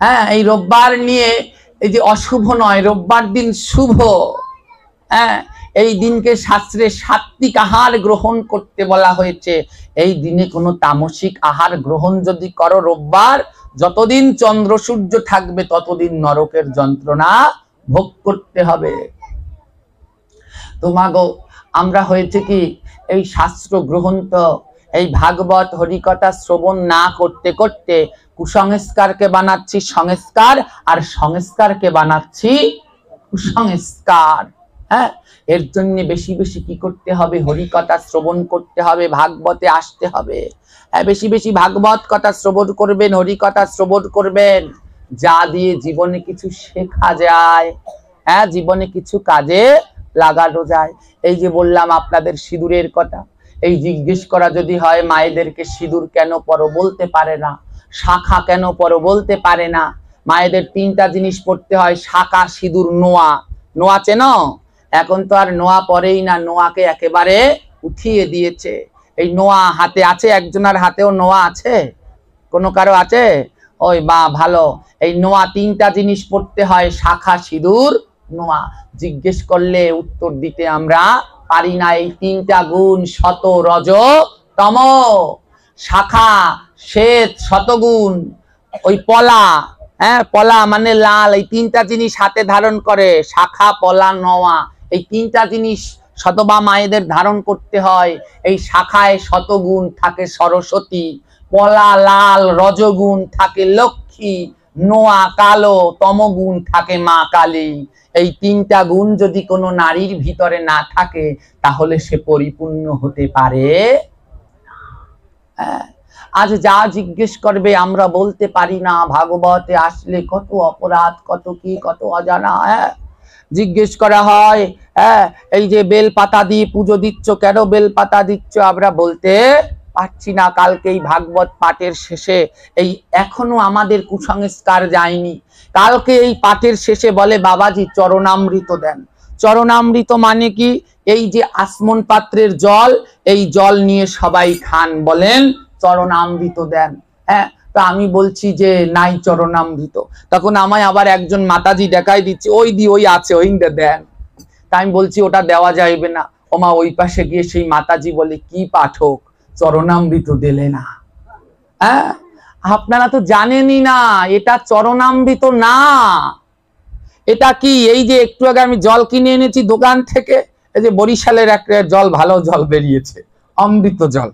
হ্যাঁ, এই রোববার নিয়ে এই যে অশুভ নয়, রোববার দিন শুভ। হ্যাঁ, এই দিনকে শাস্ত্রে সাত্বিক আহার গ্রহণ করতে বলা হয়েছে। এই দিনে কোনো তামসিক আহার গ্রহণ যদি করো রোববার, যতদিন চন্দ্র সূর্য থাকবে ততদিন নরকের যন্ত্রণা ভোগ করতে হবে। তোমাগো আমরা হয়েছে কি, এই শাস্ত্র গ্রহণ তো এই ভাগবত হরিকথা শ্রবণ না করতে করতে কুসংস্কারকে বানাচ্ছি সংস্কার, আর সংস্কারকে বানাচ্ছি কুসংস্কার। হ্যাঁ, এর জন্য বেশি বেশি কি করতে হবে, হরিকথা শ্রবণ করতে হবে, ভাগবতে আসতে হবে। হ্যাঁ, বেশি বেশি ভাগবত কথা শ্রবণ করবেন, হরিকথা শ্রবণ করবেন, যা দিয়ে জীবনে কিছু শেখা যায়। হ্যাঁ, জীবনে কিছু কাজে লাগানো যায়। এই যে বললাম আপনাদের সিঁদুরের কথা, এই জিজ্ঞেস করা যদি হয় মায়েদেরকে সিঁদুর কেন পরো, বলতে পারে না। শাখা কেন পরো, বলতে পারে না। মায়েদের তিনটা জিনিস পড়তে হয়, শাখা, সিঁদুর, নোয়া। নোয়া চেনো? এখন তো আর নোয়া পরেই না, নোয়াকে একেবারে উঠিয়ে দিয়েছে। এই নোয়া হাতে আছে, একজনের হাতেও নোয়া আছে? কোনো কারো আছে? ওই বা ভালো। এই নোয়া তিনটা জিনিস পড়তে হয়, শাখা, সিঁদুর, নোয়া। জিজ্ঞেস করলে উত্তর দিতে আমরা পারি না। এই তিনটা গুণ সত, রজ, তম। শাখা শ্বেত, শতগুণ। ওই পলা, হ্যাঁ পলা মানে লাল, এই তিনটা জিনিস হাতে ধারণ করে, শাখা, পলা, নোয়া। এই তিনটা জিনিস শতবা মায়েদের ধারণ করতে হয়। এই শাখায় শতগুণ থাকে সরস্বতী, পলা লাল রজগুণ থাকে লক্ষ্মী, নোয়া কালো তমগুণ থাকে মা কালী। এই তিনটা গুণ যদি কোনো নারীর ভিতরে না থাকে তাহলে সে পরিপূর্ণ হতে পারে। আজ যা জিজ্ঞেস করবে আমরা বলতে পারি না। ভাগবতে আসলে কত অপরাধ, কত কি, কত অজানা। জিজ্ঞেস করা হয়, হ্যাঁ এই যে বেল পাতা দিয়ে পুজো দিচ্ছ, কেন বেল পাতা দিচ্ছ? আমরা বলতে পারছি না। কালকে এই ভাগবত পাঠের শেষে এই এখনো আমাদের কুসংস্কার যায়নি। কালকে এই পাঠের শেষে বলে বাবাজি চরণামৃত দেন। চরণামৃত মানে কি? এই যে আসমন পাত্রের জল, এই জল নিয়ে সবাই খান, বলেন চরণামৃত দেন। হ্যাঁ, তো আমি বলছি যে নাই চরণামৃত। তখন আমায় আবার একজন মাতাজি দেখাই দিচ্ছে, ওই আছে, ওই দেন। তা আমি বলছি ওটা দেওয়া যাইবে না। ওমা ওই পাশে গিয়ে সেই মাতাজি বলে, কি পাঠক, চরণামৃত দিলে না? হ্যাঁ, আপনারা তো জানেনই না এটা চরণামৃত না। এটা কি? এই যে একটু আগে আমি জল কিনে এনেছি দোকান থেকে, এই যে বরিশালের একটা জল, ভালো জল বেরিয়েছে, অমৃত জল।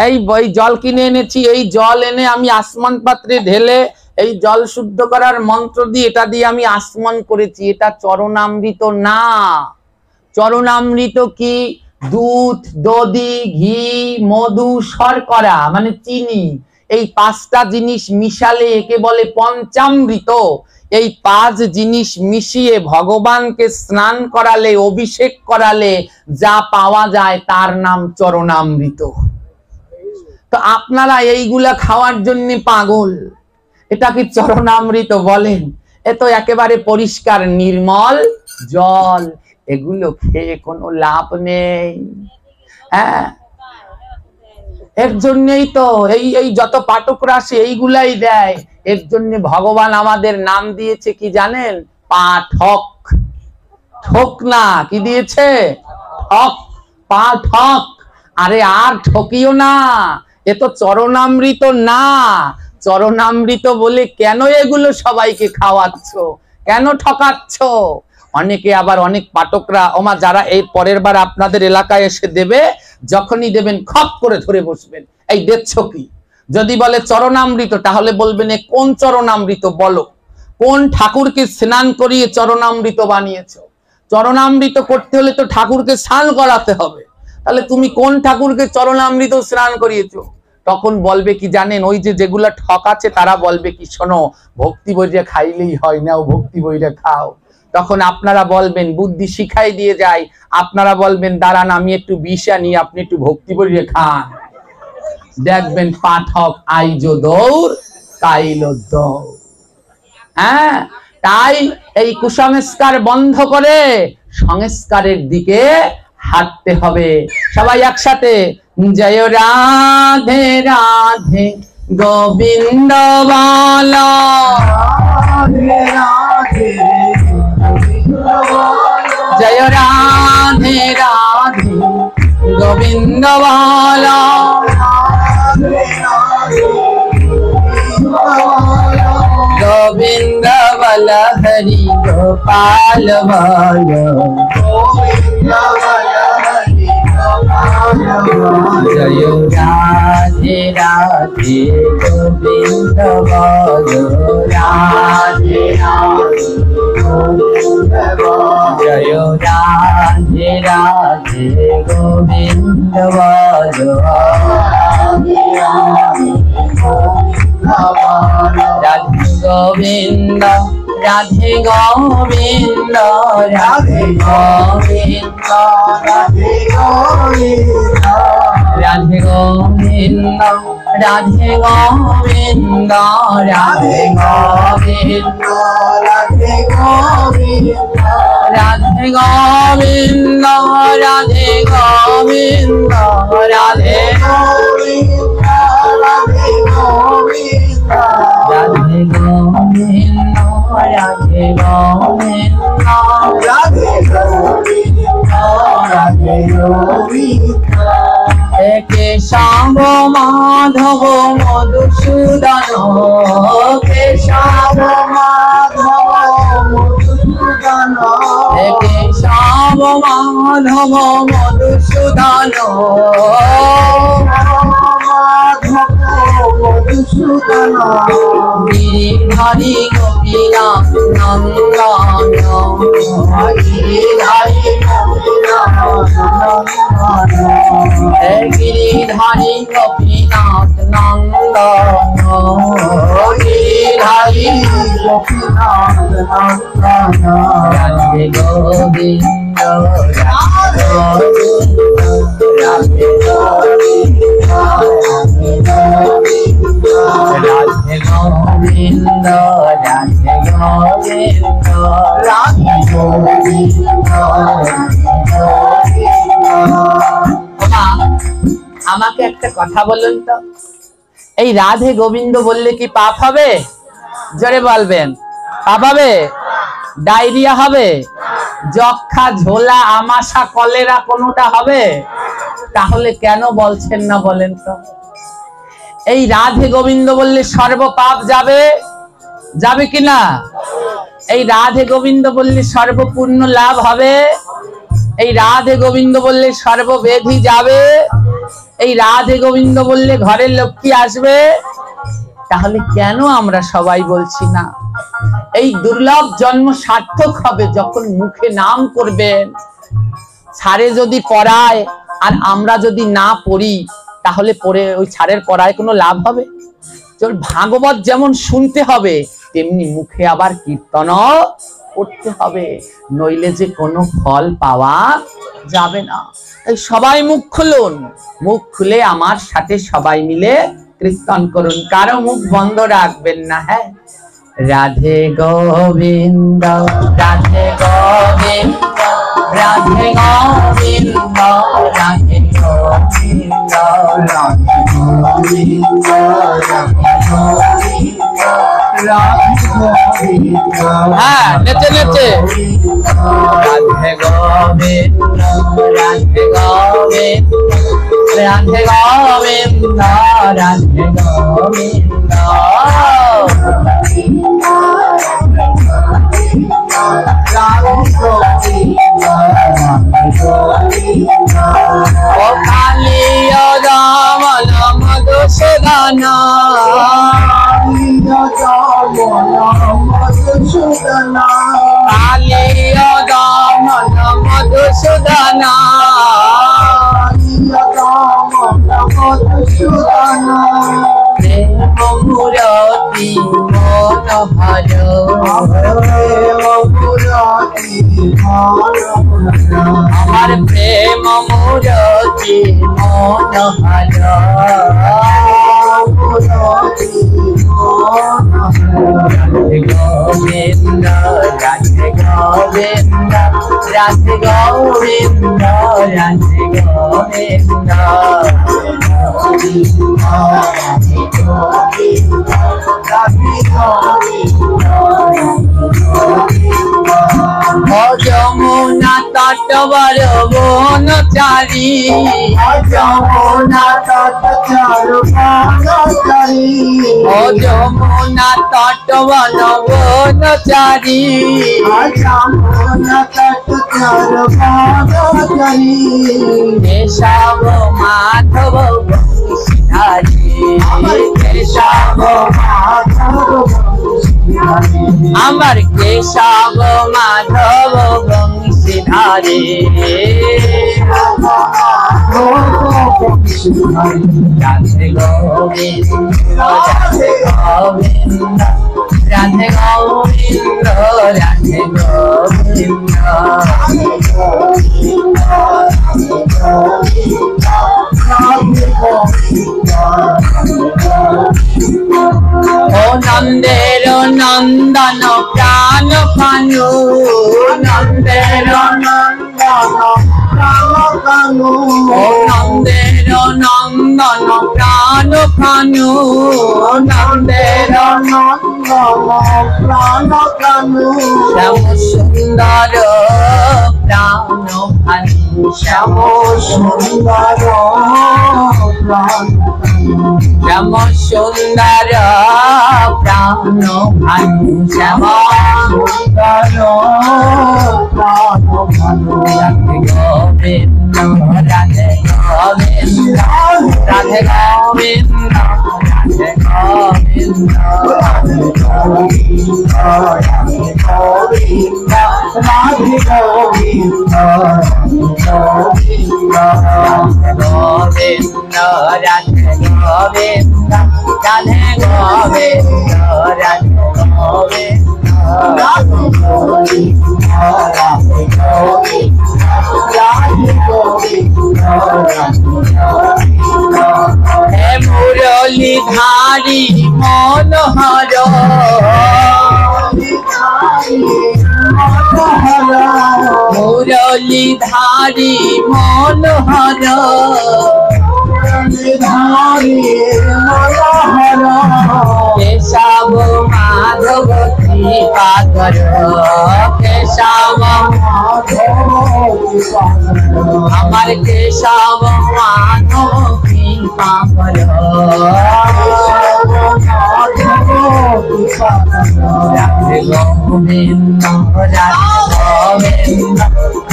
এই জল কিনে এনেছি, এই জল এনে আমি আসমান পাত্রে ঢেলে এই জল শুদ্ধ করার মন্ত্র দিয়ে এটা দিয়ে আমি আসমান করেছি। এটা চরণামৃত না। চরণামৃত কি? দুধ, দধি, ঘি, মধু, শর্করা মানে চিনি, এই পাঁচটা জিনিস মিশালে একে বলে পঞ্চামৃত। এই পাঁচ জিনিস মিশিয়ে ভগবানকে স্নান করালে, অভিষেক করালে যা পাওয়া যায় তার নাম চরণামৃত। তো আপনারা এইগুলা খাওয়ার জন্য পাগল। এটা কি চরণামৃত বলেন? এ তো একেবারে পরিষ্কার নির্মল জল। এগুলো খেয়ে কোনো লাভ নেই। হ্যাঁ, এর জন্যই তো এই যত পাঠকরা আসে এইগুলাই দেয়। এর জন্য ভগবান আমাদের নাম দিয়েছে কি জানেন? পাঠক। ঠক না, কি দিয়েছে? ঠক, পাঠক। আরে আর ঠকিও না, এ তো চরণামৃত না। চরণামৃত বলে কেন এগুলো সবাইকে খাওয়াচ্ছ, কেন ঠকাচ্ছ? অনেকে আবার অনেক পাঠকরা ওমা যারা এই পরের বার আপনাদের এলাকায় এসে দেবে, যখনই দেবেন খপ করে ধরে বসবেন, এই দেখছ কি? যদি বলে চরণামৃত তাহলে বলবেন এ কোন চরণামৃত বলো, কোন ঠাকুরকে স্নান করিয়ে চরণামৃত বানিয়েছো? চরণামৃত করতে হলে তো ঠাকুরকে স্নান করাতে হবে, তাহলে তুমি কোন ঠাকুরকে চরণামৃত স্নান করিয়েছো? তখন বলবে কি জানেন? ওই যে যেগুলা ঠক আছে তারা বলবে কি, শোনো ভক্তি বইটা খাইলেই হয় না, ভক্তি বইটা খাও। তখন আপনারা বলবেন, বুদ্ধি শিখাই দিয়ে যায়, আপনারা বলবেন দাঁড়ান আমি একটু বিষ আনি, আপনি একটু ভক্তি বইটা খান। দেখবেন পাঠক আইজো দৌড় কাইলো দৌড়। হ্যাঁ, তাই এই কুসংস্কার বন্ধ করে সংস্কারের দিকে হাঁটতে হবে। সবাই একসাথে জয় রাধে রাধে গোবিন্দ বলো। जय राधे राधे गोविंद बोलो गोविंद बल हरि गोपाल बोलो जय राधे राधे गोविंद बोलो राधे राधे जय राधे राधे गोविंद बोलो राधे गोविंद राधे गोविंद राधे गोविंद राधे गोविंद राधे गोविंद राधे गोविंद राधे गोविंद राधे गोविंद राधे गोविंद राधे गोविंद राधे गोविंद राधे गोविंद राधे गोविंद राधे गोविंद राधे गोविंद राधे गोविंद केशव माधव मधुसूदन केशव माधव मधुसूदन केशव माधव मधुसूदन गिरिधारी गोपीनाथ नंदन गिरिधारी गिरिधारी गोपीनाथ नंदन गिरिधारी गोपीनाथ नंदन राधे गोविंद राधे गोविंद राधे गोविंद राधे गोविंद राधे गोविंद राधे गोविंद राधे गोविंद আমাকে একটা কথা বলুন তো এই রাধে গোবিন্দ বললে কি পাপ হবে জোরে বলবেন পাপ হবে ডায়রিয়া হবে যক্ষা ঝোলা আমাশা কলেরা কোনটা হবে তাহলে কেন বলছেন না বলেন তো এই রাধে গোবিন্দ বললে সর্ব পাপ যাবে যাবে কিনা এই রাধে গোবিন্দ বললে সর্ব পুণ্য লাভ হবে এই রাধে গোবিন্দ বললে সর্ব ব্যাধি যাবে এই রাধে গোবিন্দ বললে ঘরের লক্ষ্মী আসবে তাহলে কেন আমরা সবাই বলছি না এই দুর্লভ জন্ম সার্থক হবে যখন মুখে নাম করবেন ছাড়ে যদি পড়ায় আর আমরা যদি না পড়ি তাহলে পড়ে ওই ছাড়ের পড়ায় কোনো লাভ হবে ভাগবত যেমন শুনতে হবে তেমনি মুখে আবার কীর্তন করতে হবে নইলে যে কোনো ফল পাওয়া যাবে না তাই সবাই মুখ খুলুন মুখ খুলে আমার সাথে সবাই মিলে কীর্তন করুন কারো মুখ বন্ধ রাখবেন না হ্যাঁ রাধে গোবিন্দ রাধে গোবিন্দ রাধে গোবিন্দ রাধে গোবিন্দ রাধে গোবিন্দ হ্যাঁ নেচে নেচে রাধে গোবিন্দ রাধে গোবিন্দ রাধে গোবিন্দ রাধে গোবিন্দ ও কালিয়া দামন মধুসূদন কালিয়া দামন মধুসূদন প্রেম মুরতি মনোহর আমার প্রেম মুরতি মনোহর রাধে গোবিন্দ রাধে গোবিন্দ রাধে গোবিন্দ রাধে গোবিন্দ তট বড় বনচারী যমুনা তট চর বনচারী ও যমুনা তট বন বনচারী যমুনা তট চর বনচারী কেশব মাধব বংশীধারী কেশব মাধব আমার কেশব মাধব বংশীধারী রাধে গোবিন্দ রাধে গোবিন্দ রাধে গোবিন্দ রাধে গোবিন্দ ও নন্দের নন্দন প্রাণ পানু নন্দের কানু ও নন্দের নন্দন প্রাণ পানু নন্দের প্রাণ কানু শ্যাম সুন্দর প্রাণ পানু শ্যাম সুন্দর প্রাণ শ্যাম সুন্দর প্রাণ ভানু শ্যাম প্রাণ ভানু রাধে গোবিন্দ রাধে গোবিন্দ রাধে গোবিন্দ রাধে গোবিন্দ গোবিন্দ রাধে গোবিন্দ রাধে গোবিন্দ রাধে হে মুরলী ধারী মনোহর মুরলী ধারী মনোহর কেশব মাধব কৃপা কর কেশব আমার কেশব মাধব কৃপা কর রাধে গোবিন্দ রাধে গোবিন্দ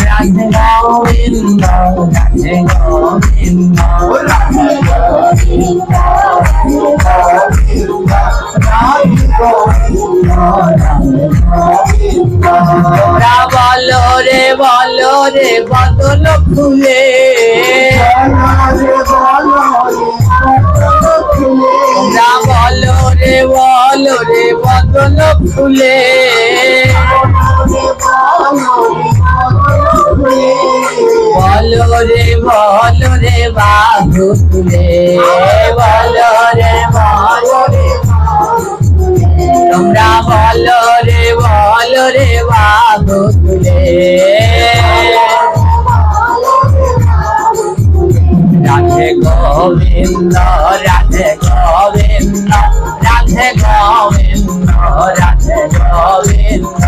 রাধে গোবিন্দ রাধে গোবিন্দ তোমরা বলো রে বদল ফুলে তোমরা বলো রে বদল ফুলে বলো রে বাঘু তুলে বলো রে তোমরা বলো রে বাঘু তুলে রাধে গোবিন্দ রাধে গোবিন্দ রাধে গোবিন্দ রাধে গোবিন্দ রাধে গোবিন্द।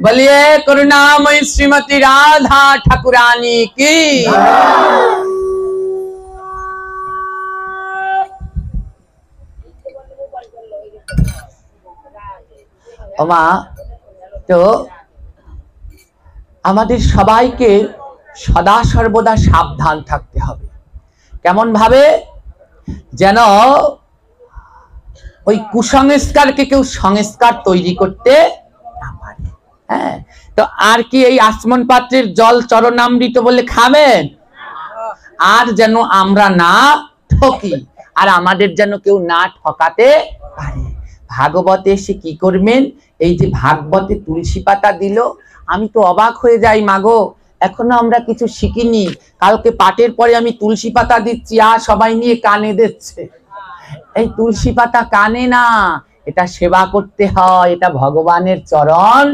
बोलिए करुणामयी श्रीमती राधा ठाकुरानी की। ওমা তো আমাদের সবাইকে সদা সর্বদা সাবধান থাকতে হবে। কেমন ভাবে? যেন ওই কুসংস্কারকে কেউ সংস্কার তৈরি করতে না পারে। হ্যাঁ, তো আর কি এই আচমন পাত্রের জল চরণামৃত বলে খাবেন? আর যেন আমরা না ঠকি, আর আমাদের যেন কেউ না ঠকাতে পারে। ভাগবতে এসে কি করবেন? এই যে ভাগবতে তুলসী পাতা দিল, আমি তো অবাক হয়ে যাই, মাগো এখনো আমরা কিছু শিখিনি। কালকে পাঠের পরে আমি তুলসী পাতা দিচ্ছি, আর সবাই নিয়ে কানে দিচ্ছে। এই তুলসী পাতা কানে না, এটা সেবা করতে হয়, এটা ভগবানের চরণ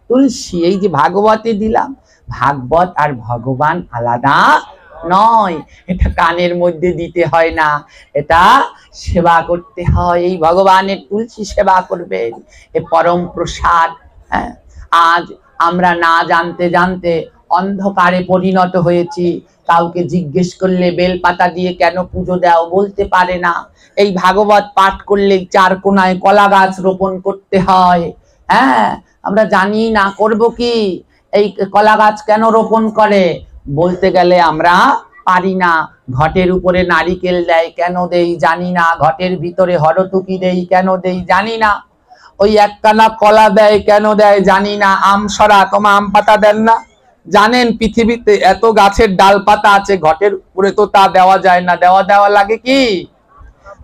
তুলসী। এই যে ভাগবতে দিলাম, ভাগবত আর ভগবান আলাদা নয়, এটা কানের মধ্যে দিতে হয় না, এটা সেবা করতে হয়। এই ভগবানের তুলসী সেবা করবেন, এ পরম প্রসাদ। হ্যাঁ, আজ আমরা না জানতে জানতে অন্ধকারে পরিণত হয়েছি। কাউকে জিজ্ঞেস করলে বেলপাতা দিয়ে কেন পুজো দাও, বলতে পারে না। এই ভাগবত পাঠ করলে চার কোনায় কলা গাছ রোপণ করতে হয়। হ্যাঁ, আমরা জানি না, করব কি? এই কলা গাছ কেন রোপণ করে, বলতে গেলে আমরা পারি না। ঘটের উপরে নারিকেল দেয়, কেন দেই জানি না। ঘটের ভিতরে হরতুকি দেই, কেন দেই জানি না। ওই একখানা কলা দেয়, কেন দেয় জানি না। আম সরা, তোমার আম পাতা দেন না? জানেন পৃথিবীতে এত গাছের ডাল পাতা আছে, ঘটের উপরে তো তা দেওয়া যায় না। দেওয়া লাগে কি?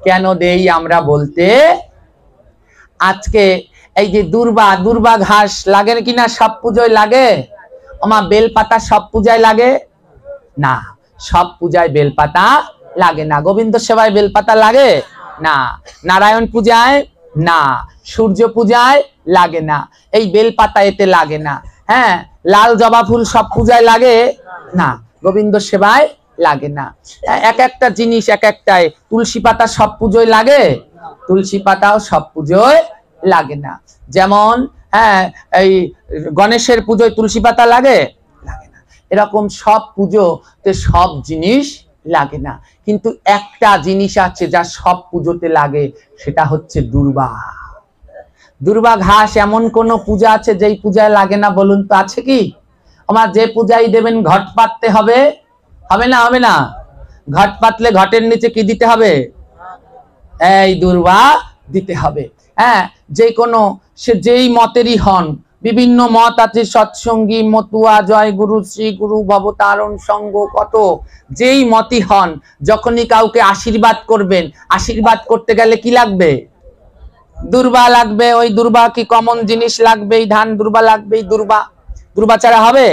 কেন দেই আমরা বলতে। আজকে এই যে দুর্বা ঘাস লাগে কিনা? সব পুজোয় লাগে। আমার বেলপাতা সব পূজায় লাগে না, সব পূজায় বেলপাতা লাগে না। গোবিন্দ সেবায় বেলপাতা লাগে না, নারায়ণ পূজায় না, সূর্য পূজায় লাগে না, এই বেলপাতা এতে লাগে না। হ্যাঁ, লাল জবা ফুল সব পূজায় লাগে না, গোবিন্দ সেবায় লাগে না। এক একটা জিনিস এক একটাই। তুলসী পাতা সব পুজোয় লাগে, তুলসী পাতাও সব পুজোয় লাগে না। যেমন হ্যাঁ, এই গণেশের পুজোয় তুলসী পাতা লাগে না। এরকম সব পুজোতে সব জিনিস লাগে না, কিন্তু একটা জিনিস আছে যা সব পুজোতে লাগে, সেটা হচ্ছে দুর্বা ঘাস। এমন কোন পূজা আছে যেই পূজায় লাগে না? বলুন তো, আছে কি? আমার যে পূজাই দেবেন ঘট পাততে হবে, হবে না? হবে না? ঘট পাতলে ঘটের নিচে কি দিতে হবে? এই দুর্বা দিতে হবে। হ্যাঁ, যে কোনো, সে যেই মতেরই হন, বিভিন্ন মত আছে, সৎসঙ্গী, মতুয়া, জয় গুরু, শ্রী গুরু, ভবতারণ সঙ্গ, কত যেই মতই হন, যখনই কাউকে আশীর্বাদ করবেন, আশীর্বাদ করতে গেলে কি লাগবে? দুর্বা লাগবে। ওই দুর্বা কি কমন জিনিস? লাগবে, এই ধান দুর্বা লাগবে। দুর্বা ছাড়া হবে?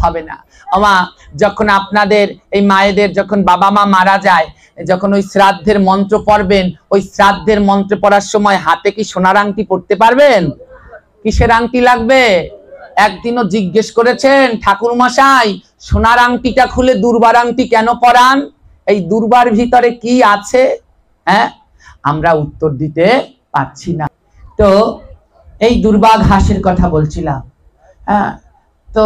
হবে না। আমা, যখন আপনাদের এই মায়েদের যখন বাবা মা মারা যায়, যখন ওই শ্রাদ্ধের মন্ত্র পড়বেন, ওই শ্রাদ্ধের মন্ত্র পড়ার সময় হাতে কি সোনার আংটি পড়তে পারবেন? কিসের আংটি লাগবে? একদিনও জিজ্ঞেস করেছেন, ঠাকুর মশাই সোনার আংটিটা খুলে দুর্বার আংটি কেন পরান? এই দুর্বার ভিতরে কি আছে? হ্যাঁ, আমরা উত্তর দিতে পারছি না। তো এই দুর্বা ঘাসের কথা বলছিলাম। হ্যাঁ, তো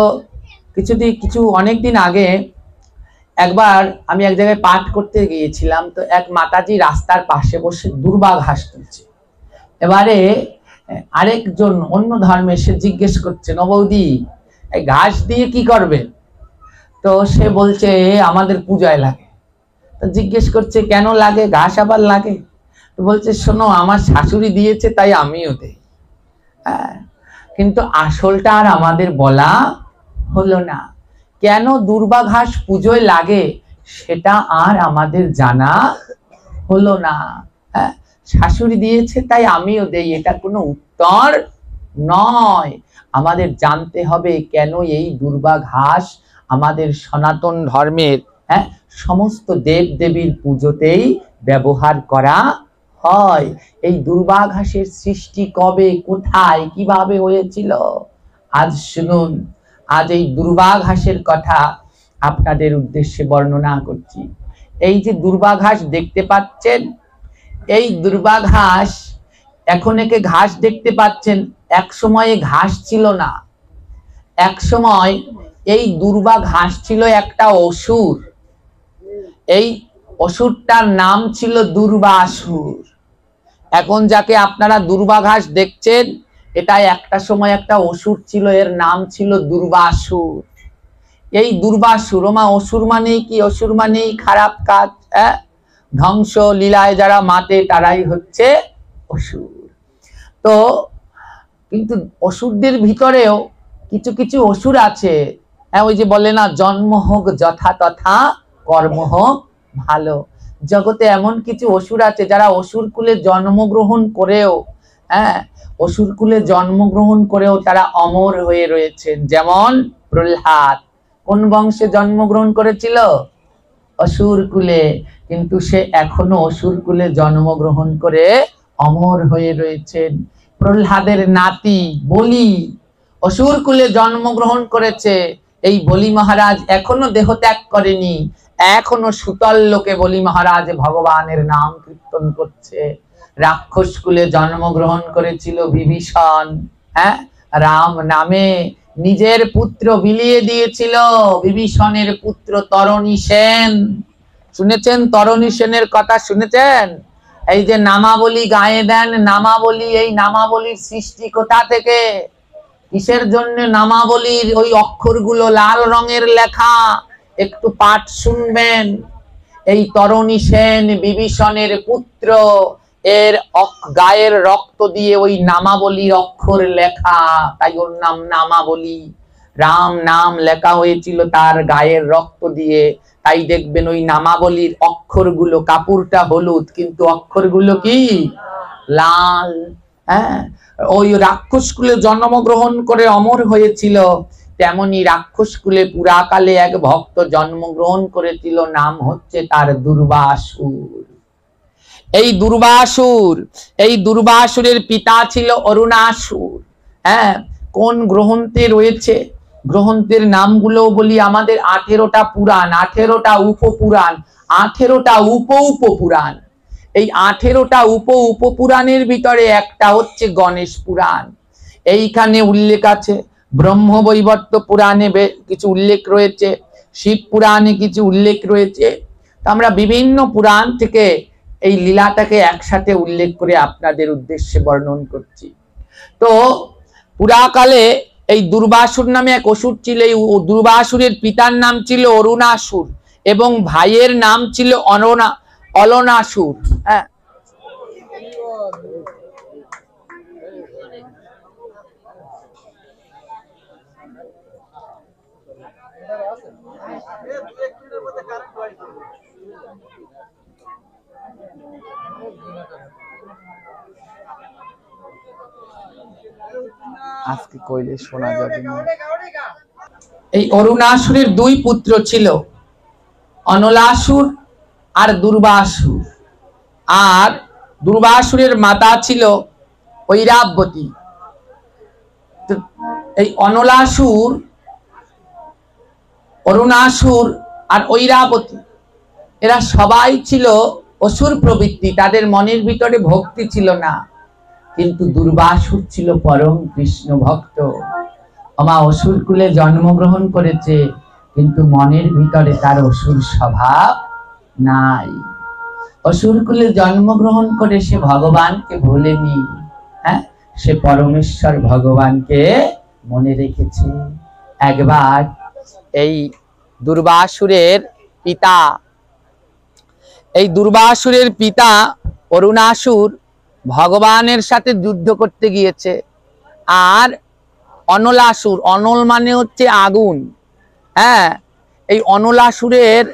অনেকদিন আগে একবার আমি এক জায়গায় পাঠ করতে গিয়েছিলাম। তো এক মাতাজি রাস্তার পাশে বসে দুর্বা ঘাস তুলছে। এবারে আরেকজন অন্য ধর্মে সে জিজ্ঞেস করছে, ও বৌদি এই ঘাস দিয়ে কি করবে? তো সে বলছে আমাদের পূজায় লাগে। তো জিজ্ঞেস করছে কেন লাগে, ঘাস আবার লাগে? তো বলছে শোনো, আমার শাশুড়ি দিয়েছে তাই আমিও দেই। হ্যাঁ, কিন্তু আসলটা আর আমাদের বলা হলো না। কেন দুর্বা ঘাস পুজোয় লাগে সেটা আর আমাদের জানা হলো না। হ্যাঁ, শাশুড়ি দিয়েছে তাই আমিও দেই, এটা কোনো উত্তর নয়। আমাদের জানতে হবে কেন এই দুর্বা ঘাস আমাদের সনাতন ধর্মের সমস্ত দেব দেবীর পুজোতেই ব্যবহার করা হয়। এই দুর্বা ঘাসের সৃষ্টি কবে, কোথায়, কিভাবে হয়েছিল আজ শুনুন। আজ এই দুর্বা ঘাসের কথা আপনাদের উদ্দেশ্যে বর্ণনা করছি। এই যে দুর্বা ঘাস দেখতে পাচ্ছেন, এই দুর্বা ঘাস, এখন একে ঘাস দেখতে পাচ্ছেন, এক সময়ে ঘাস ছিল না। এক সময় এই দুর্বা ঘাস ছিল একটা অসুর। এই অসুরটার নাম ছিল দুর্বাসুর। এখন যাকে আপনারা দুর্বা ঘাস দেখছেন, এটা একটা সময় একটা অসুর ছিল, এর নাম ছিল দুর্বাসুর। এই দুর্বাসুর, অসুর মানেই কি? অসুর মানেই খারাপ কাজ, ধ্বংস লীলায় যারা মাতে তারাই হচ্ছে অসুর। তো কিন্তু অসুরদের ভিতরেও কিছু কিছু অসুর আছে। ওই যে বলে না, জন্ম হোক যথা তথা, কর্ম হোক ভালো। জগতে এমন কিছু অসুর আছে যারা অসুর কুলে জন্মগ্রহণ করেও অসুর কুলে জন্মগ্রহণ করেও তারা অমর হয়ে রয়েছেন। যেমন প্রহ্লাদ কোন বংশে জন্মগ্রহণ করেছিল? অসুর কুলে, কিন্তু সে এখনো অসুর কুলে জন্মগ্রহণ করে অমর হয়ে রয়েছেন। প্রহ্লাদের নাতি বলি অসুর কুলে জন্মগ্রহণ করেছে। এই বলি মহারাজ এখনো দেহ ত্যাগ করেনি, এখনো সুতল লোকে বলি মহারাজ ভগবানের নাম কীর্তন করছে। রাক্ষস কুলে জন্মগ্রহণ করেছিল বিভীষণ, হ্যাঁ, রাম নামে নিজের পুত্র বিলিয়ে দিয়েছিল। বিভীষণের পুত্র তরণী সেন, শুনেছেন তরণী সেনের কথা শুনেছেন? এই যে নামাবলী গায়ে দেন, নামাবলী, এই নামাবলীর সৃষ্টি কোথা থেকে? কিসের জন্য নামাবলীর ওই অক্ষরগুলো লাল রঙের লেখা? একটু পাঠ শুনবেন। এই তরণী সেন বিভীষণের পুত্র, এর গায়ের রক্ত দিয়ে ওই নামাবলীর অক্ষর লেখা, তাই ওর নাম নামাবলী। রাম নাম লেখা হয়েছিল তার গায়ের রক্ত দিয়ে। তাই দেখবেন ওই নামাবলীর অক্ষরগুলো, কাপড়টা হলুদ কিন্তু অক্ষরগুলো কি লাল। হ্যাঁ, ওই রাক্ষস কুলে জন্মগ্রহণ করে অমর হয়েছিল, তেমনি রাক্ষস কুলে পুরাকালে এক ভক্ত জন্মগ্রহণ করেছিল, নাম হচ্ছে তার দুর্বাসুর। এই দুর্বাসুরের পিতা ছিল অরুণাসুর। হ্যাঁ, কোন গ্রন্থে রয়েছে? গ্রন্থের নামগুলো বলি। আমাদের 18টা পুরাণ, 18টা উপপুরাণ, 18টা উপপুরাণ। এই 18টা উপপুরাণের ভিতরে একটা হচ্ছে গণেশ পুরাণ। এইখানে উল্লেখ আছে, ব্রহ্মবৈবর্ত পুরাণে কিছু উল্লেখ রয়েছে, শিব পুরাণে কিছু উল্লেখ রয়েছে। তো আমরা বিভিন্ন পুরাণ থেকে এই লীলাটাকে একসাথে উল্লেখ করে আপনাদের উদ্দেশ্যে বর্ণন করছি। তো পুরাকালে এই দুর্বাসুর নামে এক অসুর ছিল। এই দুর্বাসুরের পিতার নাম ছিল অরুণাসুর এবং ভাইয়ের নাম ছিল অলনাসুর। হ্যাঁ, আজকে কইলে শোনা যাবে না। এই অরুণাসুরের দুই পুত্র ছিল, অনলাসুর আর দুর্বাসুর। আর দুর্বাসুরের মাতা ছিল ঐরাবতী। এই অনলাসুর, অরুণাসুর আর ঐরাবতী এরা সবাই ছিল অসুর প্রবৃত্তি, তাদের মনের ভিতরে ভক্তি ছিল না। কিন্তু দুর্বাসুর ছিল পরম কৃষ্ণ ভক্ত। আমা অসুর কুলে জন্মগ্রহণ করেছে কিন্তু মনের ভিতরে তার অসুর স্বভাব নাই। অসুর কুলে জন্মগ্রহণ করে সে ভগবানকে ভোলেনি। হ্যাঁ, সে পরমেশ্বর ভগবানকে মনে রেখেছে। একবার এই দুর্বাসুরের পিতা অরুণাসুর ভগবানের সাথে যুদ্ধ করতে গিয়েছে। আর অনলাসুর, অনল মানে হচ্ছে আগুন। হ্যাঁ, এই অনলাসুরের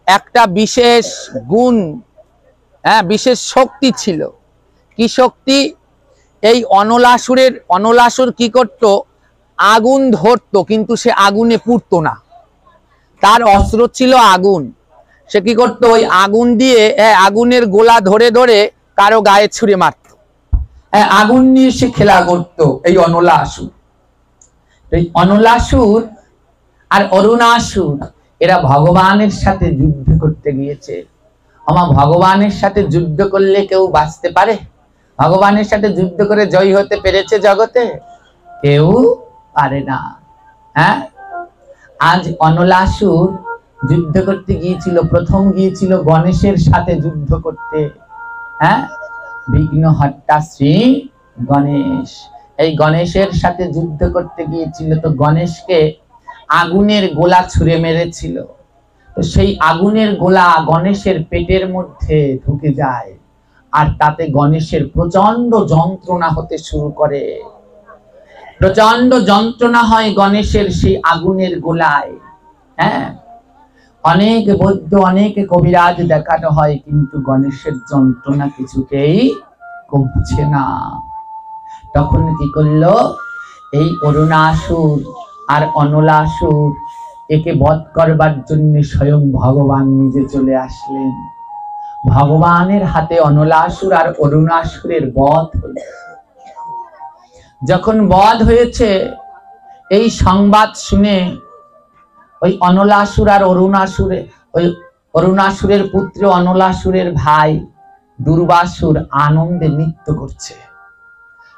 একটা বিশেষ গুণ, হ্যাঁ, বিশেষ শক্তি ছিল। কি শক্তি? এই অনলাসুর কি করত? আগুন ধরতো কিন্তু সে আগুনে পুড়তো না। তার অস্ত্র ছিল আগুন। সে কি করতো? ওই আগুন দিয়ে আগুনের গোলা ধরে ধরে কারো গায়ে ছুঁড়ে মারত। আগুন নিয়ে সে খেলা করতো এই অনলাসুর। এই অনলাসুর আর অরুণাসুর এরা ভগবানের সাথে যুদ্ধ করতে গিয়েছে। আমার ভগবানের সাথে যুদ্ধ করলে কেউ বাঁচতে পারে? ভগবানের সাথে যুদ্ধ করে জয়ী হতে পেরেছে জগতে? কেউ পারে না। হ্যাঁ, আজ অনলাসুর যুদ্ধ করতে গিয়েছিল, প্রথম গিয়েছিল গণেশের সাথে যুদ্ধ করতে। হ্যাঁ, বিঘ্ন হর্তা শ্রী গণেশ, এই গণেশের সাথে যুদ্ধ করতে গিয়েছিল। তো গণেশকে আগুনের গোলা ছুঁড়ে মেরেছিল। তো সেই আগুনের গোলা গণেশের পেটের মধ্যে ঢুকে যায় আর তাতে গণেশের প্রচন্ড যন্ত্রণা হতে শুরু করে। প্রচন্ড যন্ত্রণা হয় গণেশের সেই আগুনের গোলায়। হ্যাঁ, অনেক বৈদ্য, অনেক কবিরাজ দেখানো হয় কিন্তু গণেশের যন্ত্রণা কিছুতেই কমছে না। তখন কি করলো? এই অরুণাসুর আর অনলাসুর একে বধ করবার জন্য স্বয়ং ভগবান নিজে চলে আসলেন। ভগবানের হাতে অনলাসুর আর অরুণাসুরের বধ হলো। যখন বধ হয়েছে এই সংবাদ শুনে ওই অনলাসুর আর ওই অরুণাসুরের পুত্র অনলাসুরের ভাই দুর্বাসুর আনন্দে নৃত্য করছে।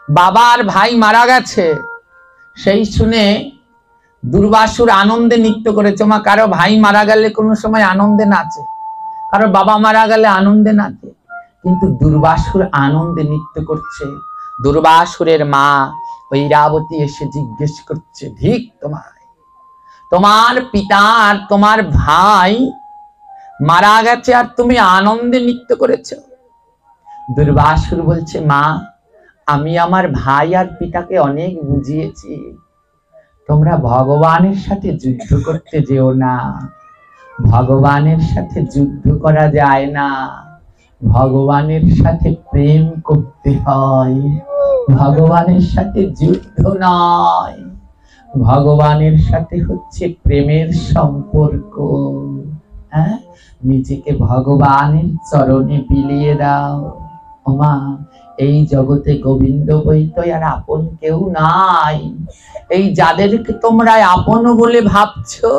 বাবার ভাই মারা গেছে, সেই শুনে দুর্বাসুর আনন্দে নৃত্য করেছে। মা কারো ভাই মারা গেলে কোনো সময় আনন্দে নাচে, কারো বাবা মারা গেলে আনন্দে নাচে, কিন্তু দুর্বাসুর আনন্দে নৃত্য করছে। দুর্বাসুরের মা ঐরাবতী এসে জিজ্ঞেস করছে, ঠিক তোমার পিতা আর তোমার ভাই মারা গেছে আর তুমি আনন্দে নৃত্য করেছো? দুর্বাসুর বলছে, মা আমি আমার ভাই আর পিতাকে অনেক বুঝিয়েছি, তোমরা ভগবানের সাথে যুদ্ধ করতে যেও না, ভগবানের সাথে যুদ্ধ করা যায় না, ভগবানের সাথে প্রেম করতে হয়, ভগবানের সাথে যুদ্ধ নয়, ভগবানের সাথে হচ্ছে প্রেমের সম্পর্ক। হ্যাঁ, নিজেকে ভগবানের চরণে বিলিয়ে দাও। ওমা এই জগতে গোবিন্দ বইতো আর আপন কেউ নাই। এই যাদেরকে তোমরা আপন বলে ভাবছো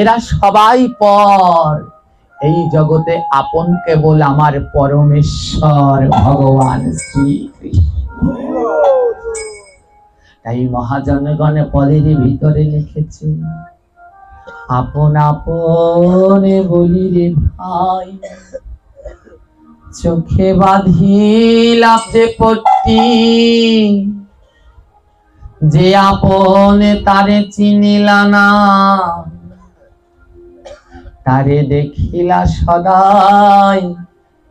এরা সবাই পর। এই জগতে আপন কেবল আমার পরমেশ্বর ভগবান শ্রীকৃষ্ণ। তাই মহাজনগণ পদের ভিতরে লিখেছে, আপন আপনে বলি রে ভাই, চোখে বাঁধিলাম যে পট্টি, যে আপনে তারে চিনিলা না, তারে দেখিলা সদাই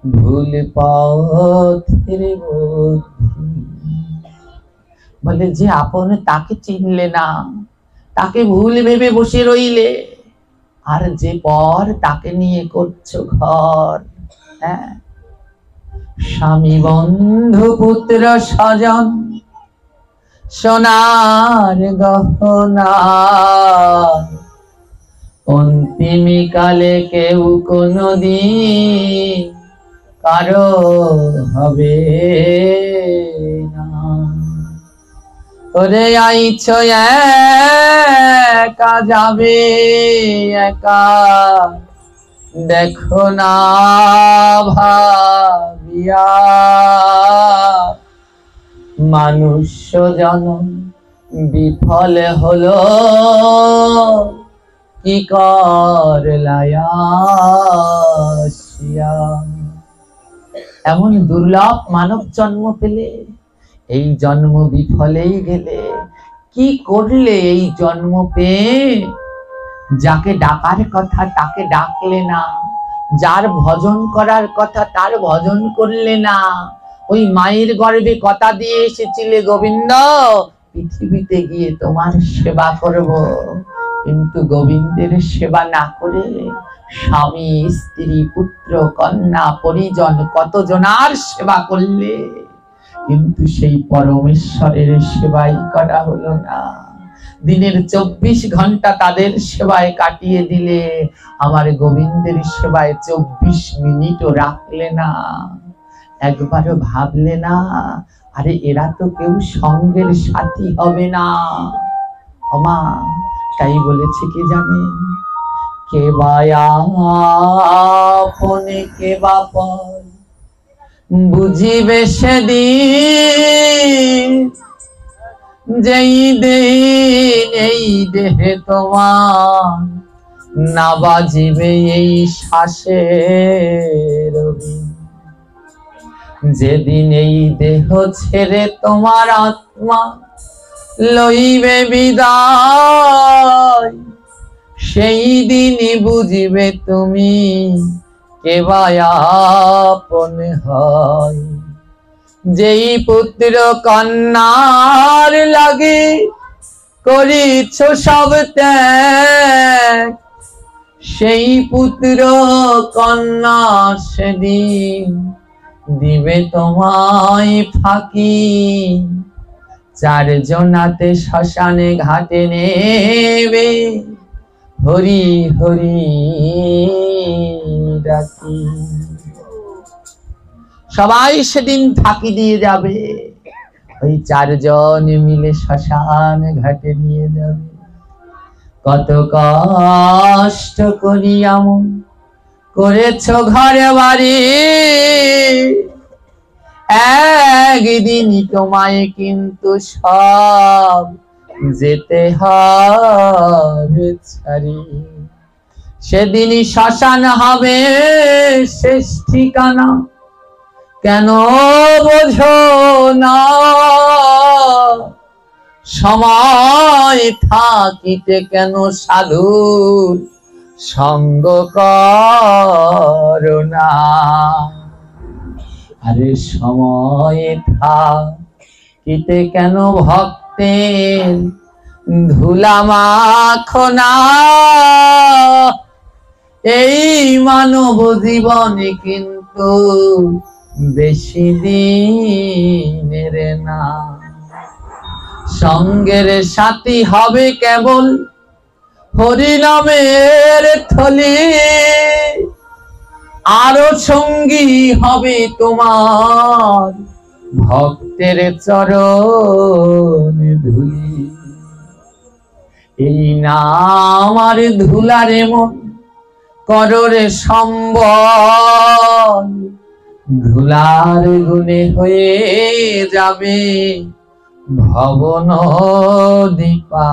ভুল পথের বুদ্ধি। বলে যে আপনে তাকে চিনলে না, তাকে ভুল ভেবে বসে রইলে, আর যে পর তাকে নিয়ে করছো ঘর। হ্যাঁ, স্বামী বন্ধু পুত্র স্বজন সোনার গহনা, অন্তিম কালে কেউ কোনদিন কারো হবে না। ওরে আইছো একা যাবে একা, দেখো না ভাবিয়া, মানুষ জনম বিফল হলো কি করলায়া। এমন দুর্লভ মানব জন্ম পেলে, এই জন্ম বিফলেই গেলে। কি করলে এই জন্ম পেয়ে? যাকে ডাকার কথা তাকে ডাকলে না, যার ভজন করার কথা তার ভজন করলে না। ওই মায়ের গর্ভে কথা দিয়ে এসেছিলে, গোবিন্দ পৃথিবীতে গিয়ে তোমার সেবা করব, কিন্তু গোবিন্দের সেবা না করে স্বামী স্ত্রী পুত্র কন্যা পরিজন কতজনার সেবা করলে, কিন্তু সেই পরমেশ্বরের সেবাই করা হলো না। দিনের 24 ঘন্টা তাদের সেবায় কাটিয়ে দিলে, আমার গোবিন্দের সেবায় 24 মিনিটও রাখলে না। একবারও ভাবলে না, আরে এরা তো কেউ সঙ্গের সাথী হবে না। ওমা তাই বলেছে কি জানেন, কে বা আপনে কে বা পর, বুঝিবে সেদিন, যেই দিন এই দেহে তোমার না বাজিবে এই শ্বাসের বিন। যেদিন এই দেহ ছেড়ে তোমার আত্মা লইবে বিদায়, সেই দিনই বুঝিবে তুমি কে বা আপন হয়। যেই পুত্র কন্যার লাগে করিছ সব ত্যাগ, সেই পুত্র কন্যা সেদিন দিবে তোমায় ফাঁকি। 4 জনাতে শ্মশানে ঘাটে নেবে হরি হরি ডাকি। সবাই সেদিন ফাঁকি দিয়ে যাবে, ওই 4 জন মিলে শ্মশান ঘাটে নিয়ে যাবে। কত কষ্ট করি আমন করেছ ঘরে বাড়ি, একদিনই তোমায় কিন্তু সব যেতে হবে ছাড়ি। সেদিনই শ্মশান হবে শেষ ঠিকানা, কেন বোঝো না? সময় থাকিতে কেন সাধুর সঙ্গ করো না? আরে সময় থাকিতে কেন ভক্তের ধুলা মাখো না? এই মানব জীবনে কিন্তু বেশি দিনের না। সঙ্গের সাথী হবে কেবল হরিনামের থলি, আরো সঙ্গী হবে তোমার ভক্তের চরণ ধুলি। এই নাম আর ধুলারে মন কররে সম্বল, ধুলার গুণে হয়ে যাবে ভবন দীপা।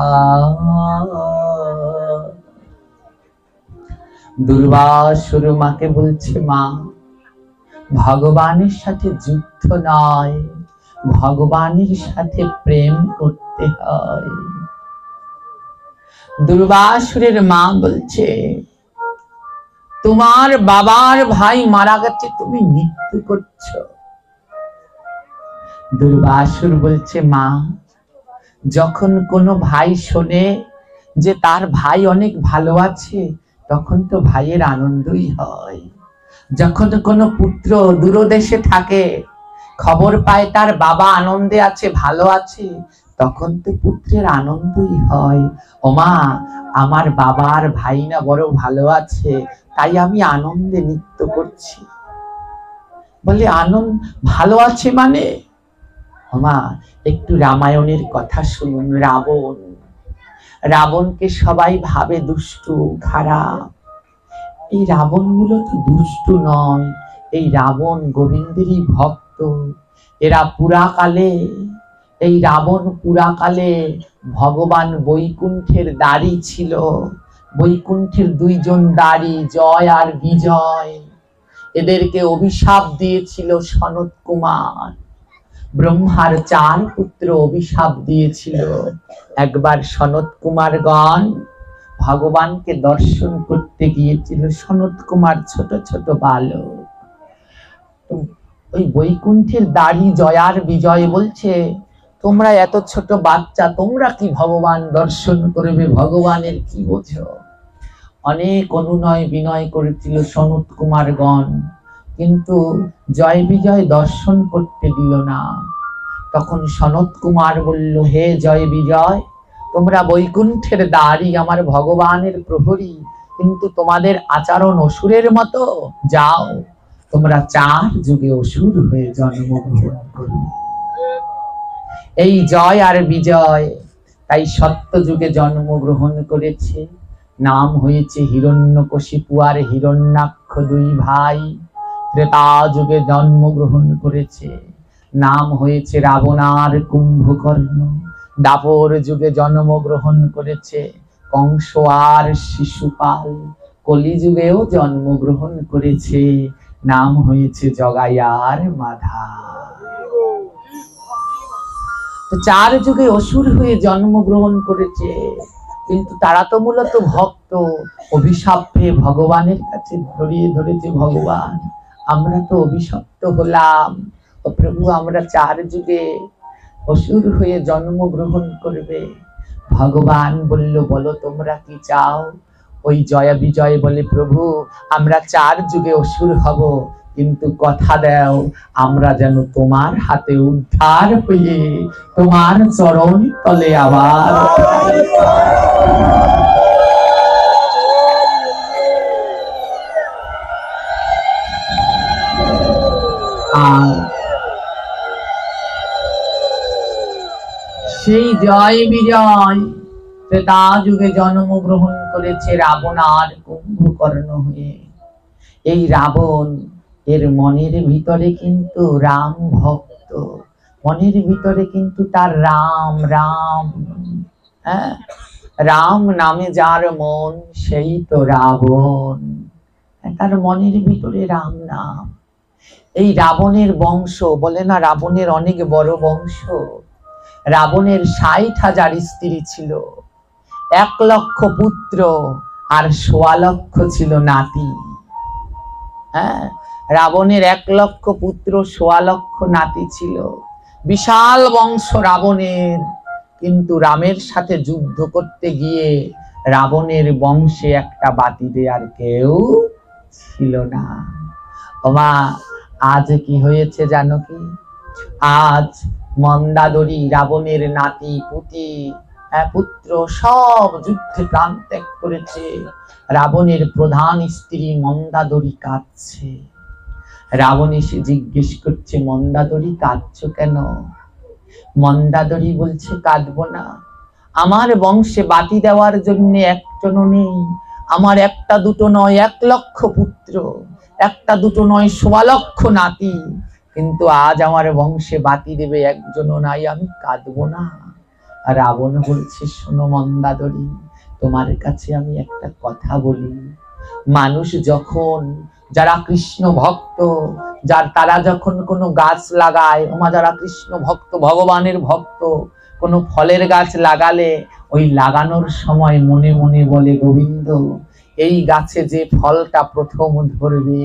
দুর্বাসুর মাকে বলছে, মা ভগবানের সাথে যুদ্ধ নয়, ভগবানের সাথে প্রেম করতে হয়। দুর্বাসুরের মা বলছে, তোমার বাবার ভাই মারা গেছে, তুমি মৃত্যু করছো। দুর্বাসুর বলছে, মা যখন কোনো ভাই শোনে যে তার ভাই অনেক ভালো আছে, তখন তো ভাইয়ের আনন্দই হয়। যখন কোনো পুত্র দূরদেশে থাকে, খবর পায় তার বাবা আনন্দে আছে, ভালো আছে, তখন তো পুত্রের আনন্দই হয়। ও মা, আমার বাবার ভাই না বড় ভালো আছে, তাই আমি আনন্দে নৃত্য করছি। বলে, আনন্দ ভালো আছে মানে? ও মা, একটু রামায়ণের কথা শুনুন। রাবণকে সবাই ভাবে দুষ্টু খারাপ। এই রাবণ মূলত দুষ্টু নয়, এই রাবণ গোবিন্দেরই ভক্ত। এরা পুরাকালে, এই রাবণ পুরাকালে ভগবান বৈকুণ্ঠের দ্বারী ছিল। বৈকুণ্ঠের দুইজন দ্বারী, জয় আর বিজয়, এদেরকে অভিশাপ দিয়েছিল সনত কুমার। ব্রহ্মার 4 পুত্র অভিশাপ দিয়েছিল। একবার সনত কুমারগণ ভগবানকে দর্শন করতে গিয়েছিল। সনত কুমার ছোট ছোট বালক। ওই বৈকুণ্ঠের দ্বারী জয়ার বিজয় বলছে, তোমরা এত ছোট বাচ্চা, তোমরা কি ভগবান দর্শন করবে? ভগবানের কি বোঝো? অনেক অনুনয় বিনয় করেছিল সনত কুমারগণ, কিন্তু জয় বিজয় দর্শন করতে দিল না। তখন সনত কুমার বলল, হে জয় বিজয়, তোমরা বৈকুণ্ঠের দ্বারী, আমার ভগবানের প্রহরী, কিন্তু তোমাদের আচরণ অসুরের মতো। যাও, তোমরা 4 যুগে অসুর হয়ে জন্মগ্রহণ করবে। এই জয় আর বিজয় তাই সত্য যুগে জন্মগ্রহণ করেছে। নাম হয়েছে হিরণ্যকশিপু আর হিরণ্যাক্ষ, 2 ভাই। ত্রেতা যুগে জন্মগ্রহণ করেছে, নাম হয়েছে রাবণ আর কুম্ভকর্ণ। দাপর যুগে জন্মগ্রহণ করেছে কংস আর শিশুপাল। কলি যুগেও জন্মগ্রহণ করেছে, নাম হয়েছে জগাই আর মাধা। তো 4 যুগে অসুর হয়ে জন্মগ্রহণ করেছে, কিন্তু তারা তো মূলত ভক্ত। অভিশাপ পেয়ে ভগবানের কাছে ধরিয়ে ধরেছে, ভগবান আমরা তো অভিশপ্ত হলাম, ও প্রভু আমরা 4 যুগে অসুর হয়ে জন্মগ্রহণ করবে। ভগবান বলল, বলো তোমরা কি চাও? ওই জয়া বিজয় বলে, প্রভু আমরা 4 যুগে অসুর হব, কিন্তু কথা দাও আমরা যেন তোমার হাতে উদ্ধার হয়ে তোমার চরণ তলে আবার। আর সেই জয় বিজয় ত্রেতা যুগে জন্মগ্রহণ করেছে রাবণ আর কুম্ভকর্ণ হয়ে। এই রাবণ এর মনের ভিতরে কিন্তু রাম ভক্ত, মনের ভিতরে কিন্তু তার রাম রাম, হ্যাঁ, রাম নামে যার মন সেই তো রাবণ, তার মনের ভিতরে রাম নাম। এই রাবণের বংশ, বলে না রাবণের অনেক বড় বংশ, রাবণের 60,000 স্ত্রী ছিল, 1 লক্ষ পুত্র আর 1.25 লক্ষ ছিল নাতি। হ্যাঁ, রাবণের 1 লক্ষ পুত্র 1.25 লক্ষ নাতি ছিল, বিশাল বংশ রাবণের। কিন্তু রামের সাথে যুদ্ধ করতে গিয়ে রাবণের বংশে একটা বাতি দেয়ার কেউ ছিল না। ওমা, আজ কি হয়েছে জানো কি? আজ মন্দাদরী রাবণের নাতি পুতি পুত্র সব যুদ্ধে প্রাণ ত্যাগ করেছে। রাবণের প্রধান স্ত্রী মন্দাদরী কাঁদছে। রাবণ এসে জিজ্ঞেস করছে, মন্দাদরী কাঁদছো কেন? মন্দাদরী বলছে, কাঁদবো না, আমার বংশে বাতি দেওয়ার জন্য একজনও নেই। আমার একটা দুটো নয়, 1 লক্ষ পুত্র, একটা দুটো নয়, 1.25 লক্ষ নাতি, কিন্তু আজ আমার বংশে বাতি দেবে একজনও নাই, আমি কাঁদবো না। রাবণ বলছে, শোনো মন্দাদরী, তোমার কাছে আমি একটা কথা বলি। মানুষ যখন, যারা কৃষ্ণ ভক্ত, তারা যখন কোনো গাছ লাগায়, ওমা যারা কৃষ্ণ ভক্ত, ভগবানের ভক্ত, কোনো ফলের গাছ লাগালে ওই লাগানোর সময় মনে মনে বলে, গোবিন্দ, এই গাছে যে ফলটা প্রথম ধরবে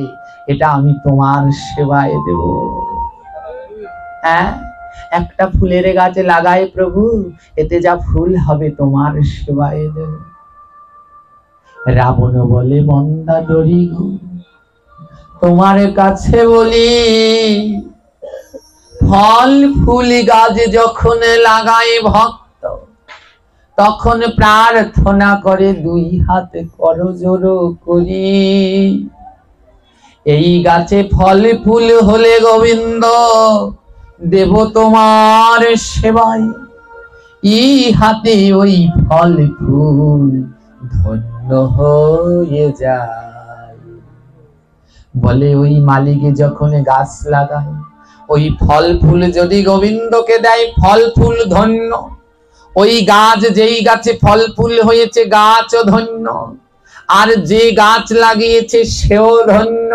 এটা আমি তোমার সেবায় দেব। হ্যাঁ, একটা ফুলের গাছ লাগায় প্রভু, এতে যা ফুল হবে তোমার সেবায় দেব। রাবণ বলে, মন্দাদরী গো, তোমার কাছে বলি, ফল ফুল গাছ যখন লাগায় ভক্ত, তখন প্রার্থনা করে 2 হাতে করজোড় করি। এই গাছে ফল ফুল হলে গোবিন্দ দেব তোমার সেবায়, এই হাতে ওই ফল ফুল ধন্য হয়ে যায়। বলে ওই মালিকে যখন গাছ লাগায়, ওই ফল ফুল যদি গোবিন্দকে দেয়, ফল ফুল ধন্য। ওই গাছ, যেই গাছে ফল ফুল হয়েছে গাছও ধন্য, আর যে গাছ লাগিয়েছে সেও ধন্য।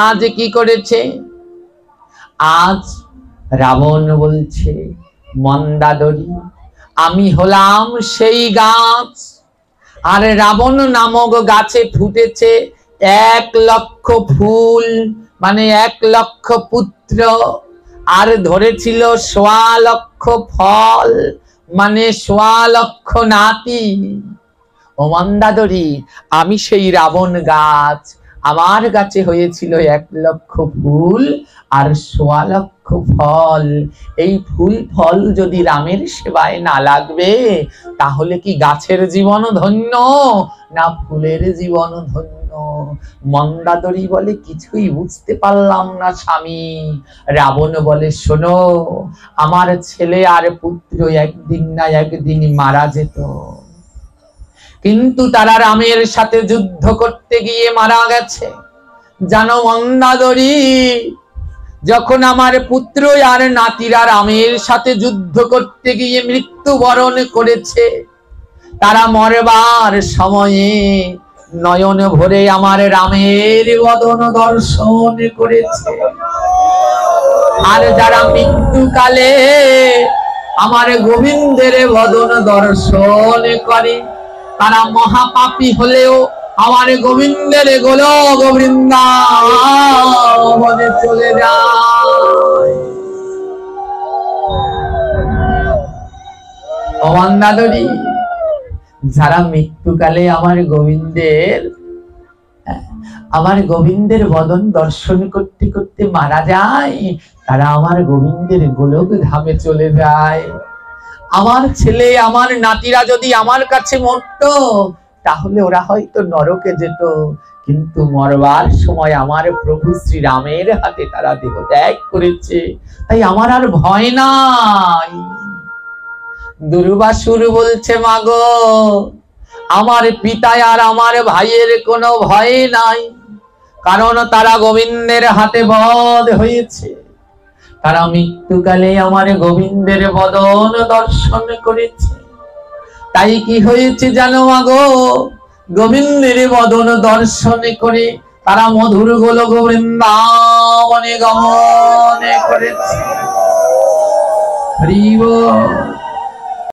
আজ কি করেছে? আজ রাবণ বলছে, মন্দাদরী, আমি হলাম সেই গাছ, আর রাবণ নামক গাছে ফুটেছে 1 লক্ষ ফুল, মানে 1 লক্ষ পুত্র, আর ধরেছিল 1.25 লক্ষ ফল, মানে 1.25 লক্ষ নাতি। ও মন্দাদরী, আমি সেই রাবণ গাছ, আমার গাছে হয়েছিল 1 লক্ষ ফুল আর 1.25 লক্ষ ফল। এই ফুল ফল যদি রামের সেবায় না লাগবে, তাহলে কি গাছের জীবন ধন্য না ফুলের জীবন ধন্য? মন্দাদরী বলে, কিছুই বুঝতে পারলাম না স্বামী। রাবণ বলে, শোনো, আমার ছেলে আর পুত্র একদিন না একদিন মারা যেত, কিন্তু তারা রামের সাথে যুদ্ধ করতে গিয়ে মারা গেছে। জানো মন্দাদরী, যখন আমার পুত্র আর নাতিরা রামের সাথে যুদ্ধ করতে গিয়ে মৃত্যুবরণ করেছে, তারা মরবার সময়ে নয়ন ভরে আমার রামের বদন দর্শন করেছে। আর যারা মৃত্যুকালে আমার গোবিন্দের বদন দর্শন করে, তারা মহাপাপী হলেও আমার গোবিন্দের গোলক বৃন্দাবনে চলে যায়। মন্দাদরী, যারা মৃত্যুকালে আমার গোবিন্দের বদন দর্শন করতে করতে মারা যায়, তারা আমার গোবিন্দের গোলক ধামে চলে যায়। আমার ছেলে আমার নাতিরা যদি আমার কাছে মরতো, তাহলে ওরা হয়তো নরকে যেত, কিন্তু মরবার সময় আমার প্রভু শ্রীরামের হাতে তারা দেহ ত্যাগ করেছে, তাই আমার আর ভয় নাই। দুর্বাসুর বলছে, মাগো, আমার পিতা আর আমার ভাইয়ের কোনো ভয় নাই, কারণ তারা গোবিন্দের হাতে বধ হয়েছে। তারা মৃত্যুকালে আমার গোবিন্দের বদন দর্শন করেছে। তাই কি হয়েছে জানো মাগো, গোবিন্দের বদন দর্শন করে তারা মধুর গোলক বৃন্দাবনে গমন করেছে। হরি বল।